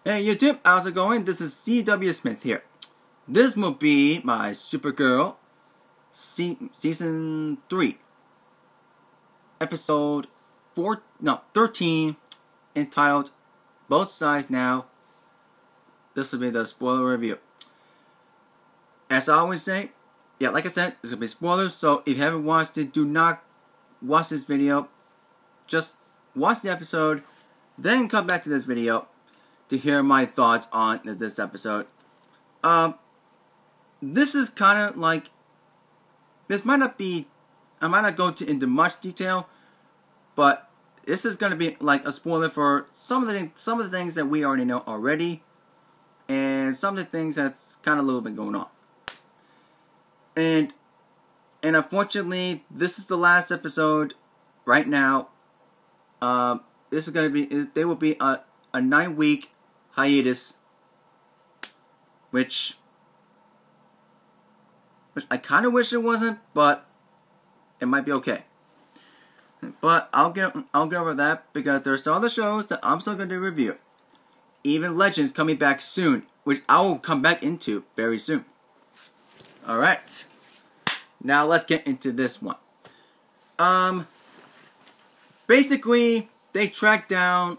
Hey YouTube, how's it going? This is C.W. Smith here. This will be my Supergirl Season 3, Episode 13, entitled Both Sides Now. This will be the spoiler review. As I always say, like I said, there's going to be spoilers, so if you haven't watched it, do not watch this video. Just watch the episode, then come back to this video to hear my thoughts on this episode. This is kind of like, I might not go into much detail, but this is going to be like a spoiler for some of the things that we already know already, and some of the things that's kind of a little bit going on. And unfortunately, this is the last episode right now. This is going to be, there will be a 9-week hiatus, which I kind of wish it wasn't, but it might be okay. But I'll get over that because there's some other shows that I'm still going to review. Even Legends coming back soon, which I will come back into very soon. Alright, now let's get into this one. Basically, they tracked down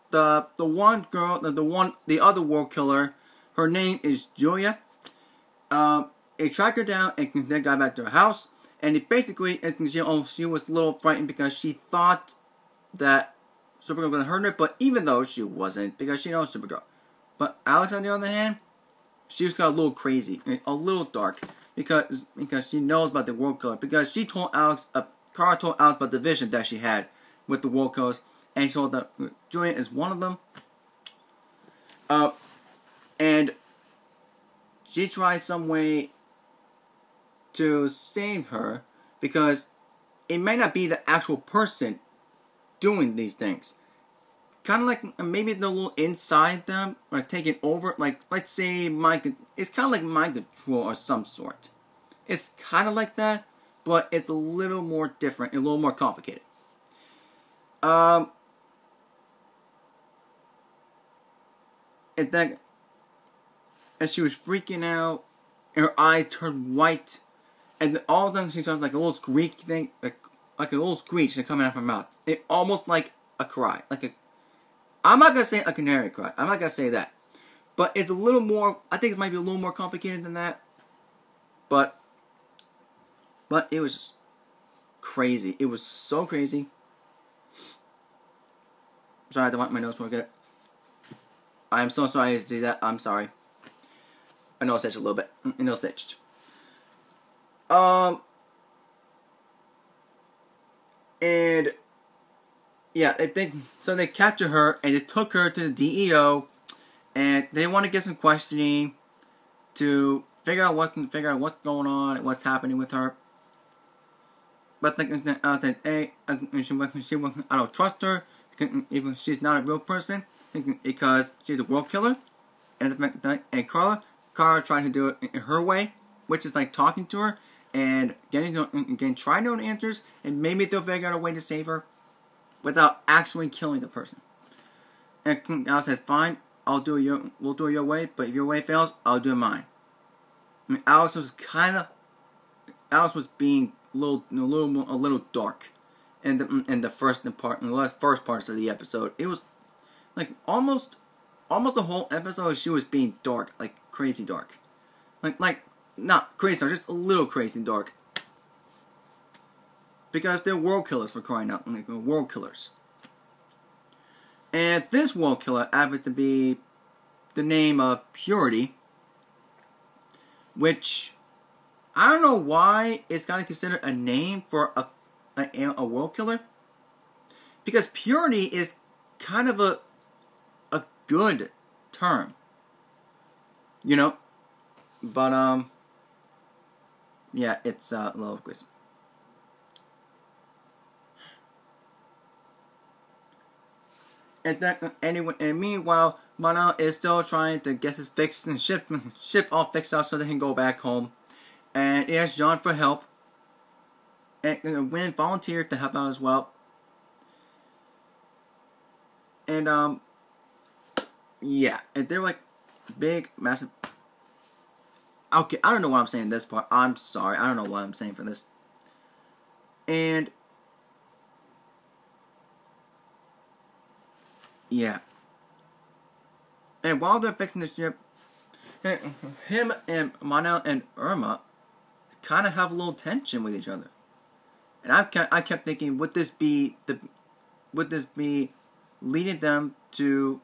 the one girl, the other world killer. Her name is Julia. They tracked her down and then got back to her house. And she was a little frightened because she thought that Supergirl was going to hurt her, but even though she wasn't, because she knows Supergirl. But Alex, on the other hand, she just got a little crazy, a little dark, because she knows about the world killer. Because she told Alex, Kara told Alex about the vision that she had with the world killers, and she told that Julia is one of them. And she tried some way to save her, because it may not be the actual person doing these things. Kind of like maybe they're a little inside them, or taking over. Like, let's say it's kind of like mind control or some sort. It's kind of like that, but it's a little more different, a little more complicated. And she was freaking out, and her eyes turned white, and all of a sudden she sounds like a little squeak thing, like a little screech that coming out of her mouth. It almost like a cry, I'm not gonna say a canary cry. I'm not gonna say that, but it's a little more. I think it might be a little more complicated than that. But it was just crazy. It was so crazy. Sorry, I have to wipe my nose before I get it. I am so sorry to see that. I'm sorry. I know I stitched a little bit. I know I stitched. And yeah, so they captured her and they took her to the DEO, and they want to get some questioning to figure out what's going on and what's happening with her. But I don't trust her, even she's not a real person, because she's a world killer, and Kara trying to do it in her way, which is like talking to her and trying to know answers, and maybe they'll figure out a way to save her without actually killing the person. And I said, fine, we'll do it your way, but if your way fails, I'll do mine. I mean, Alex was being a little dark in the first parts of the episode. It was like almost the whole episode she was being dark, like crazy dark, like not crazy dark, just a little crazy dark. Because they're world killers, for crying out, like world killers. And this world killer happens to be the name of Purity, which I don't know why it's kind of considered a name for a world killer. Because Purity is kind of a good term, you know. But yeah, it's a little crazy. And meanwhile, Mana is still trying to get his fixed and ship all fixed out so they can go back home. And he asks John for help. And Wynn volunteered to help out as well. And yeah, and they're like big, massive. Okay, I don't know what I'm saying in this part. I'm sorry, I don't know what I'm saying for this. And yeah, and while they're fixing the ship, him and Manel and Irma kind of have a little tension with each other. And I kept thinking, would this be leading them to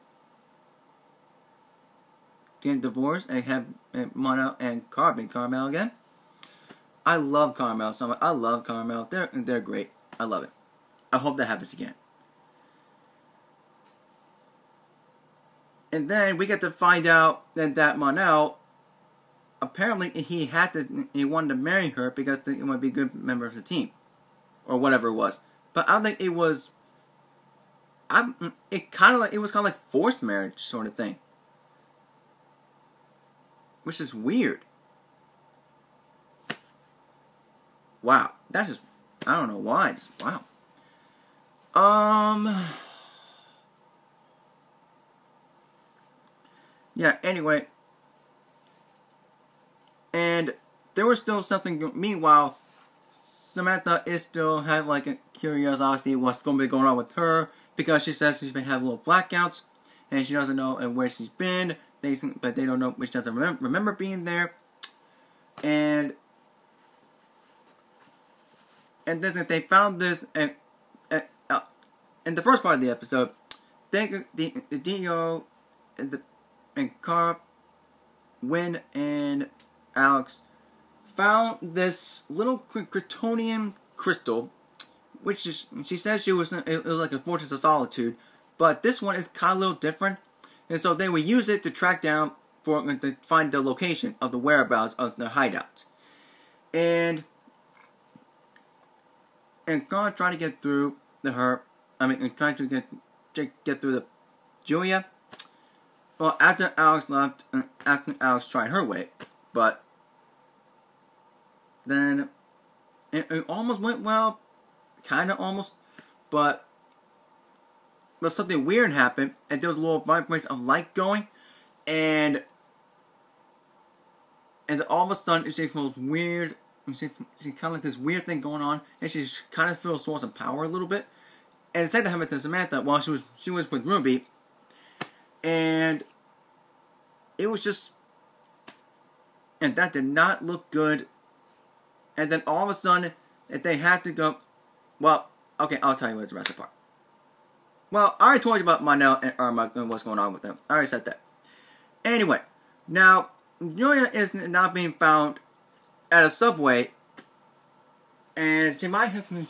getting divorced and have Manel and Carmel again? I love Carmel so much. I love Carmel. They're great. I love it. I hope that happens again. And then we get to find out that Manel, apparently he wanted to marry her because he wanted to be a good member of the team, or whatever it was. But I don't think it was. It was kind of like forced marriage sort of thing, which is weird. Wow, that's just, I don't know why. Just wow. Yeah. Anyway. And there was still something. Meanwhile, Samantha is still had like a curiosity what's going to be going on with her, because she says she's been having little blackouts and she doesn't know where she's been. But they don't know, which doesn't remember being there. And then they found this, and in the first part of the episode, the Dio and Carl, Win, and Alex found this little Kryptonian crystal, which is, she says it was like a fortress of solitude, but this one is kind of a little different, and so they would use it to track down to find the location of the whereabouts of the hideouts, and Carl trying to get through trying to get through the Julia. Well, after Alex left, after Alex tried her way, but then it almost went well, kind of almost, but something weird happened, and there was a little vibration of light going, and all of a sudden she feels weird. She kind of like this weird thing going on, and she kind of feels a source of power a little bit. And it said that happened to Samantha while she was with Ruby, and it was just, and that did not look good. And then all of a sudden, if they had to go, well, okay, I'll tell you what's the rest of the part. Well, I already told you about Manel and Irma and what's going on with them. I already said that. Anyway, now Julia is now being found at a subway, and she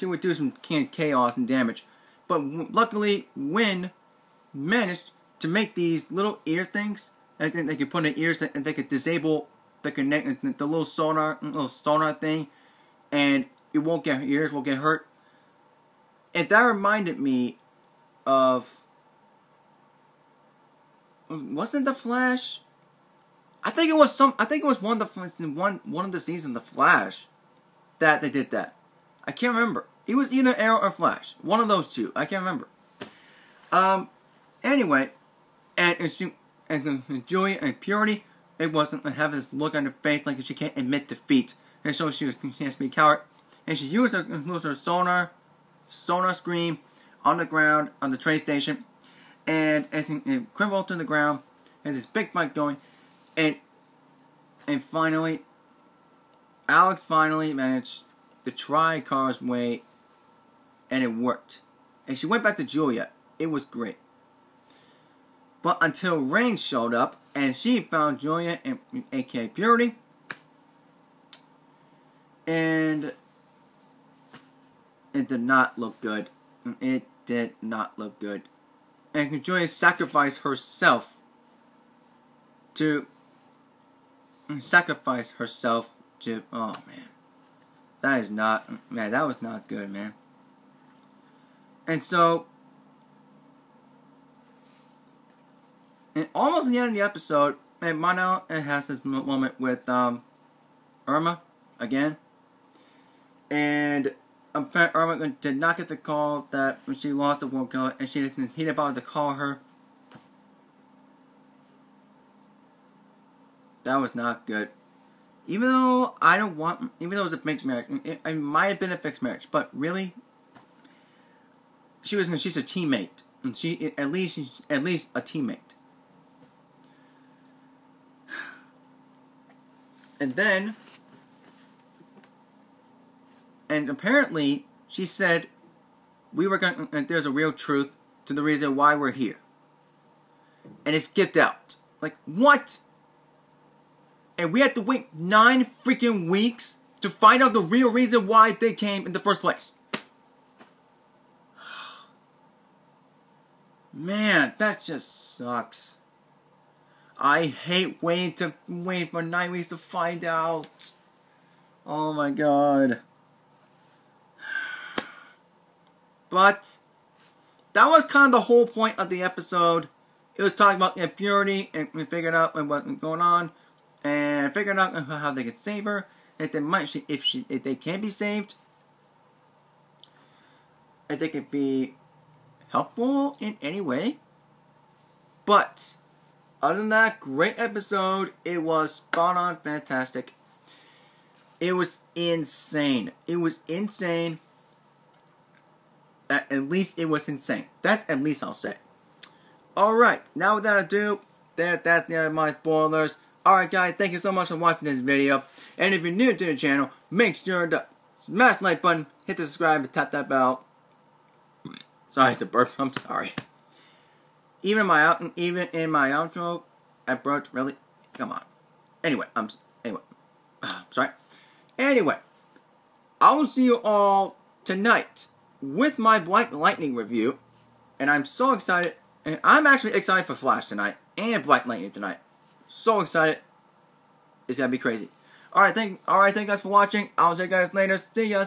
would do some chaos and damage, but luckily Win managed to make these little ear things, and then they could put in ears and they could disable the little sonar thing, and it won't get, ears won't get hurt. And that reminded me of, wasn't the Flash? I think it was one of the seasons of The Flash that they did that. I can't remember. It was either Arrow or Flash. One of those two. I can't remember. Anyway, and Julia and Purity, it wasn't having this look on her face like she can't admit defeat, and so she has to be a coward. And she used her sonar screen on the ground on the train station, and crumbled to the ground, and this big fight going. And finally, Alex finally managed to try Carl's way, and it worked. And she went back to Julia. It was great. But until Rain showed up, and she found Julia and aka Purity, and it did not look good. It did not look good. And Julia sacrificed herself to oh man, that was not good, man. And so, and almost at the end of the episode, and Manel has this moment with Irma again, and Irma did not get the call that when she lost the world killer, and she didn't. He didn't bother to call her. That was not good. Even though it was a mixed marriage, it might have been a fixed marriage, but really, she's a teammate, and at least a teammate. And apparently, she said there's a real truth to the reason why we're here. And it skipped out. Like, what? And we had to wait 9 freaking weeks to find out the real reason why they came in the first place. Man, that just sucks. I hate waiting for 9 weeks to find out. Oh my god. But that was kind of the whole point of the episode. It was talking about impurity and figuring out what was going on, and figuring out how they could save her. If they can be saved, if they could be helpful in any way. But other than that, great episode. It was spot on, fantastic. It was insane. It was insane. At least it was insane. That's at least I'll say. Alright, now without ado, that's the end of my spoilers. Alright guys, thank you so much for watching this video. And if you're new to the channel, make sure to smash the like button, hit the subscribe, and tap that bell. Sorry to burp, I'm sorry. Even in my outro, I burped, really? Come on. Anyway, sorry. Anyway, I will see you all tonight with my Black Lightning review, and I'm so excited, and I'm actually excited for Flash tonight, and Black Lightning tonight. So excited. It's gonna be crazy. Alright, thank you guys for watching. I'll see you guys later. See ya.